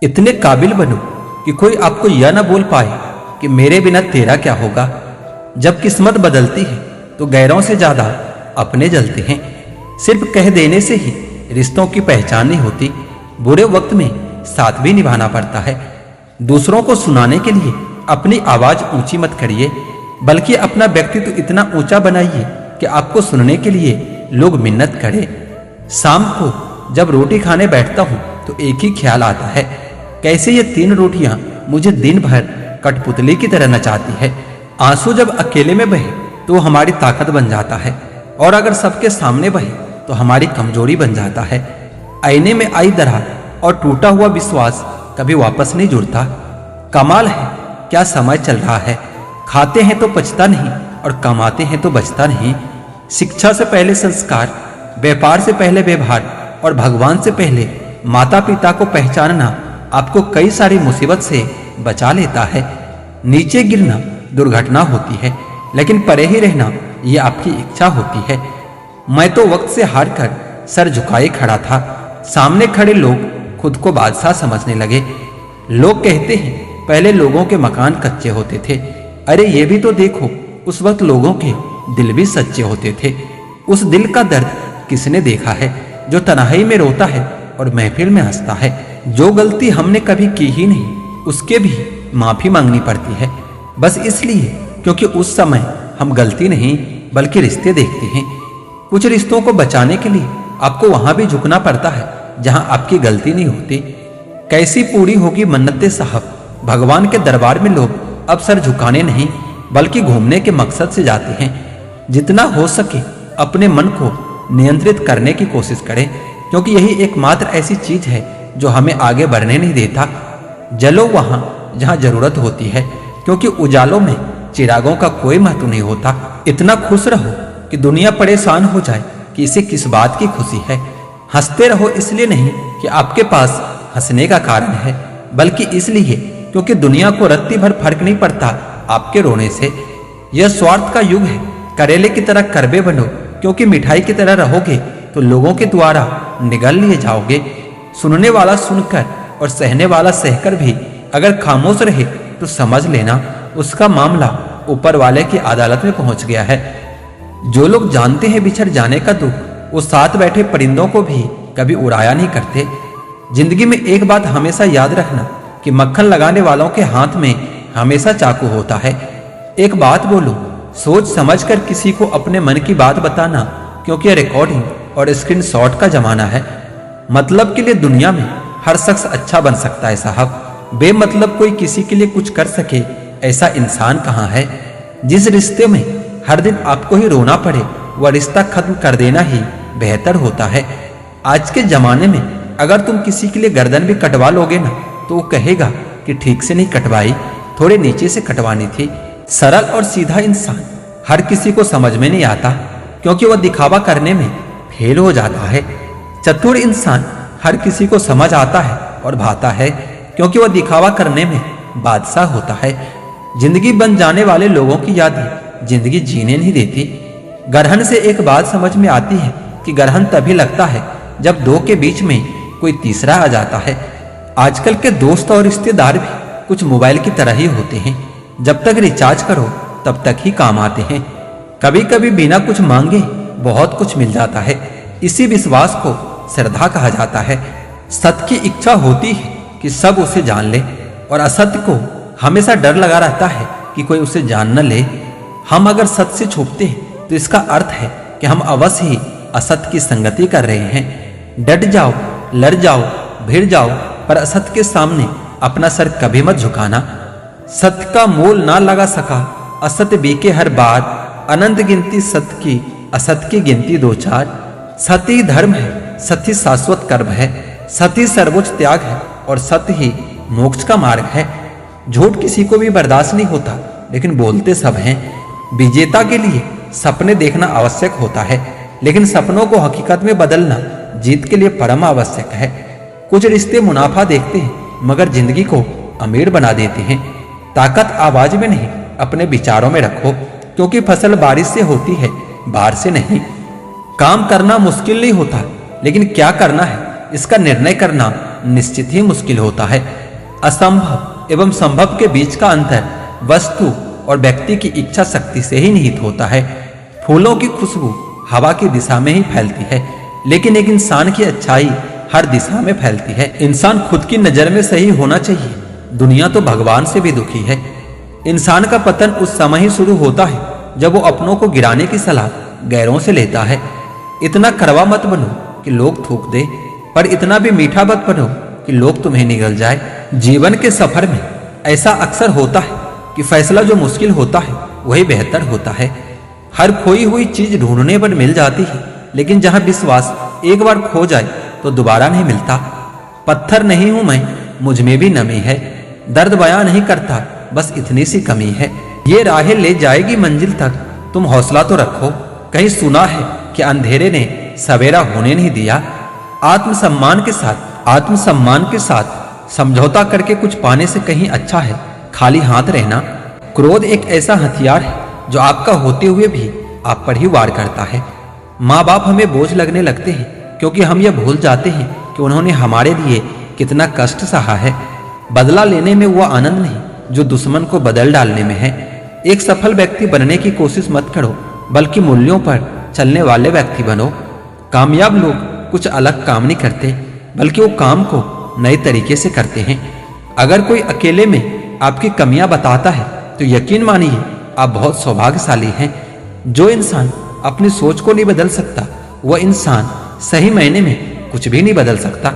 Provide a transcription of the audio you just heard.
इतने काबिल बनो कि कोई आपको यह ना बोल पाए कि मेरे बिना तेरा क्या होगा। जब किस्मत बदलती है तो गैरों से ज्यादा अपने जलते हैं। सिर्फ कह देने से ही रिश्तों की पहचान नहीं होती, बुरे वक्त में साथ भी निभाना पड़ता है। दूसरों को सुनाने के लिए अपनी आवाज ऊंची मत करिए, बल्कि अपना व्यक्तित्व इतना ऊंचा बनाइए कि आपको सुनने के लिए लोग मिन्नत करें। शाम को जब रोटी खाने बैठता हूं तो एक ही ख्याल आता है, कैसे ये 3 रोटियां मुझे दिन भर कठपुतली की तरह नचाती है। आंसू जब अकेले में बहे तो हमारी ताकत बन जाता है, और अगर सबके सामने बहे तो हमारी कमजोरी बन जाता है। आईने में आई दरार और टूटा हुआ विश्वास कभी वापस नहीं जुड़ता। कमाल है क्या समय चल रहा है, खाते हैं तो पचता नहीं और कमाते हैं तो बचता नहीं। शिक्षा से पहले संस्कार, व्यापार से पहले व्यवहार और भगवान से पहले माता पिता को पहचानना आपको कई सारी मुसीबत से बचा लेता है। नीचे गिरना दुर्घटना होती है, लेकिन परे ही रहना यह आपकी इच्छा होती है। मैं तो वक्त से हार कर सर झुकाए खड़ा था। सामने खड़े लोग खुद को बादशाह समझने लगे। लोग कहते हैं पहले लोगों के मकान कच्चे होते थे। अरे ये भी तो देखो, उस वक्त लोगों के दिल भी सच्चे होते थे। उस दिल का दर्द किसने देखा है जो तन्हाई में रोता है और महफिल में हंसता है। जो गलती हमने कभी की ही नहीं उसके भी माफी मांगनी पड़ती है, बस इसलिए क्योंकि उस समय हम गलती नहीं बल्कि रिश्ते देखते हैं। कुछ रिश्तों को बचाने के लिए आपको वहां भी झुकना पड़ता है जहां आपकी गलती नहीं होती। कैसी पूरी होगी मन्नतें साहब, भगवान के दरबार में लोग अब सर झुकाने नहीं बल्कि घूमने के मकसद से जाते हैं। जितना हो सके अपने मन को नियंत्रित करने की कोशिश करें, क्योंकि यही एकमात्र ऐसी चीज है जो हमें आगे बढ़ने नहीं देता। जलो वहां जहां जरूरत होती है, क्योंकि उजालों में चिरागों का कोई महत्व नहीं होता। इतना खुश रहो कि दुनिया परेशान हो जाए कि इसे किस बात की खुशी है। हंसते रहो इसलिए नहीं कि आपके पास हंसने का कारण है, बल्कि इसलिए क्योंकि दुनिया को रत्ती भर फर्क नहीं पड़ता आपके रोने से। यह स्वार्थ का युग है, करेले की तरह करबे बनो, क्योंकि मिठाई की तरह रहोगे तो लोगों के द्वारा निगल लिए जाओगे। सुनने वाला सुनकर और सहने वाला सहकर भी अगर खामोश रहे तो समझ लेना उसका मामला ऊपर वाले की अदालत में पहुंच गया है। जो लोग जानते हैं बिछड़ जाने का दुख, वो साथ बैठे परिंदों को भी कभी उड़ाया नहीं करते। जिंदगी में एक बात हमेशा याद रखना कि मक्खन लगाने वालों के हाथ में हमेशा चाकू होता है। एक बात बोलूं, सोच समझकर किसी को अपने मन की बात बताना, क्योंकि रिकॉर्डिंग और स्क्रीनशॉट का जमाना है। मतलब के लिए दुनिया में हर शख्स अच्छा बन सकता है साहब, बेमतलब कोई किसी के लिए कुछ कर सके ऐसा इंसान कहाँ है। जिस रिश्ते में हर दिन आपको ही रोना पड़े वह रिश्ता खत्म कर देना ही बेहतर होता है। आज के जमाने में अगर तुम किसी के लिए गर्दन भी कटवा लोगे ना तो वो कहेगा कि ठीक से नहीं कटवाई, थोड़े नीचे से कटवानी थी। सरल और सीधा इंसान हर किसी को समझ में नहीं आता, क्योंकि वह दिखावा करने में फेल हो जाता है। चतुर इंसान हर किसी को समझ आता है और भाता है, क्योंकि वह दिखावा करने में बादशाह होता है। जिंदगी बन जाने वाले लोगों की यादें जिंदगी जीने नहीं देती। गरहन से एक बात समझ में आती है कि गरहन तभी लगता है जब दो के बीच में कोई तीसरा आ जाता है। आजकल के दोस्त और रिश्तेदार भी कुछ मोबाइल की तरह ही होते हैं, जब तक रिचार्ज करो तब तक ही काम आते हैं। कभी कभी बिना कुछ मांगे बहुत कुछ मिल जाता है। इसी विश्वास को श्रद्धा कहा जाता है। सत्य की इच्छा होती है कि सब उसे जान ले, और असत्य को हमेशा डर लगा रहता है कि कोई उसे जान न ले। हम अगर सत्य से छुपते हैं तो इसका अर्थ है कि हम अवश्य ही असत्य की संगति कर रहे हैं। डट जाओ, लड़ जाओ, भिड़ जाओ, पर असत्य के सामने अपना सर कभी मत झुकाना। सत्य का मोल ना लगा सका असत्य बीके हर बार, अनंत गिनती सत्य की असत्य की गिनती 2-4। सत्य ही धर्म है, सत्य शाश्वत कर्म है, सत्य सर्वोच्च त्याग है और सत्य ही मोक्ष का मार्ग है। झूठ किसी को भी बर्दाश्त नहीं होता, लेकिन बोलते सब हैं। विजेता के लिए सपने देखना आवश्यक होता है, लेकिन सपनों को हकीकत में बदलना जीत के लिए परम आवश्यक है। कुछ रिश्ते मुनाफा देखते हैं मगर जिंदगी को अमीर बना देते हैं। ताकत आवाज में नहीं अपने विचारों में रखो, क्योंकि फसल बारिश से होती है, बाढ़ से नहीं। काम करना मुश्किल नहीं होता, लेकिन क्या करना है इसका निर्णय करना निश्चित ही मुश्किल होता है। असंभव एवं संभव के बीच का अंतर वस्तु और व्यक्ति की इच्छा शक्ति से ही निहित होता है। फूलों की खुशबू हवा की दिशा में ही फैलती है, लेकिन एक इंसान की अच्छाई हर दिशा में फैलती है। इंसान खुद की नजर में सही होना चाहिए, दुनिया तो भगवान से भी दुखी है। इंसान का पतन उस समय ही शुरू होता है जब वो अपनों को गिराने की सलाह गैरों से लेता है। इतना कड़वा मत बनो कि लोग थूक दे, पर इतना भी मीठा मत बनो कि लोग तुम्हें निगल जाए। जीवन के सफर में ऐसा अक्सर होता है कि फैसला जो मुश्किल होता है वही बेहतर होता है। हर खोई हुई चीज ढूंढने पर मिल जाती है, लेकिन जहां विश्वास एक बार खो जाए तो दोबारा नहीं मिलता। पत्थर नहीं हूं मैं, मुझ में भी नमी है, दर्द बयां नहीं करता, बस इतनी सी कमी है। ये राहें ले जाएगी मंजिल तक, तुम हौसला तो रखो। कहीं सुना है कि अंधेरे ने सवेरा होने नहीं दिया। आत्मसम्मान के साथ समझौता करके कुछ पाने से कहीं अच्छा है खाली हाथ रहना। क्रोध एक ऐसा हथियार है जो आपका होते हुए भी आप पर ही वार करता है। माँ बाप हमें बोझ लगने लगते हैं क्योंकि हम यह भूल जाते हैं कि उन्होंने हमारे लिए कितना कष्ट सहा है। बदला लेने में वो आनंद नहीं जो दुश्मन को बदल डालने में है। एक सफल व्यक्ति बनने की कोशिश मत करो, बल्कि मूल्यों पर चलने वाले व्यक्ति बनो। कामयाब लोग कुछ अलग काम नहीं करते, बल्कि वो काम को नए तरीके से करते हैं। अगर कोई अकेले में आपकी कमियां बताता है तो यकीन मानिए आप बहुत सौभाग्यशाली हैं। जो इंसान अपनी सोच को नहीं बदल सकता, वह इंसान सही मायने में कुछ भी नहीं बदल सकता।